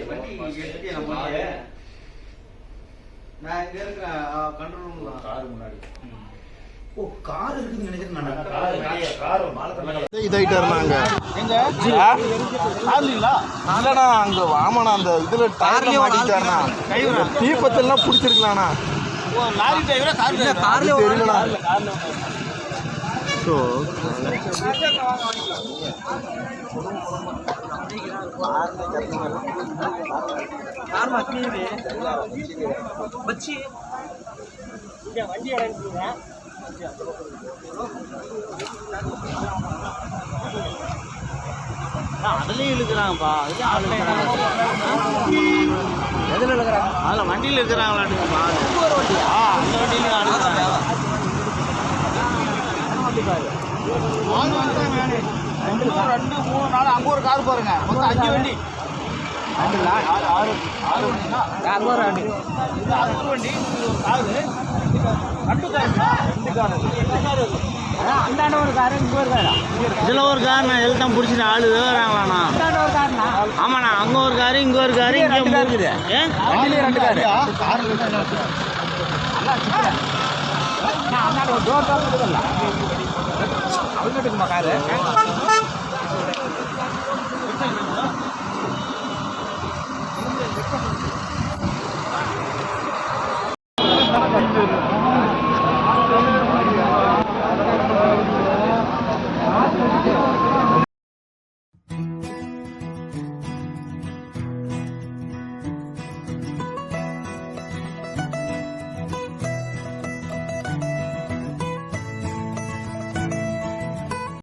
வண்டி எடுத்துட்டே நம்ம நான் இங்க இருக்கிறேன் கண்ட்ரோல் ரூம்ல கார் முன்னாடி. ஓ கார் இருக்குன்னு நினைக்கிறேன். கார் இதாயிட்டாருனாங்க எங்க கார்லீங்களா? இல்லண்ணா அங்க ஆமாண்ணா அந்த இதுல டயர்ல மாட்டிட்டாருண்ணா. தீபத்தெல்லாம் பிடிச்சிருக்கலாண்ணா. ஓ லாரி டிரைவரா கார்ல தெரியலண்ணா. ஸோ வச்சு வண்டி அதுலயும் இழுக்கிறாங்கப்பா. எதுல இழுக்கிறாங்க? அதுல வண்டியில இருக்கிறாங்களாட்டுப்பா. அந்த வண்டியில ரெண்டு 3 4 அங்க ஒரு கார் பாருங்க. மொத்தம் 5 வண்டி. 6 வண்டினா அங்க ஒரு வண்டி. இது அது ஒரு வண்டி. இது ஒரு காரு. 2 காரு. அந்தாண்ட ஒரு காரு இங்க ஒரு காரா? இதுல ஒரு கார் நான் எல்லாம் புடிச்சிட்டு ஆளு வராங்களாண்ணா. அந்தாண்ட ஒரு கார்னா? ஆமாண்ணா அங்க ஒரு காரு இங்க ஒரு காரு இங்க இருக்குது. வண்டியில 2 காரு. கார்ல நல்லா சிக்கல. நான் அந்தாண்ட ஒரு டோர் இருக்குல்ல. அவங்களுக்கு காரு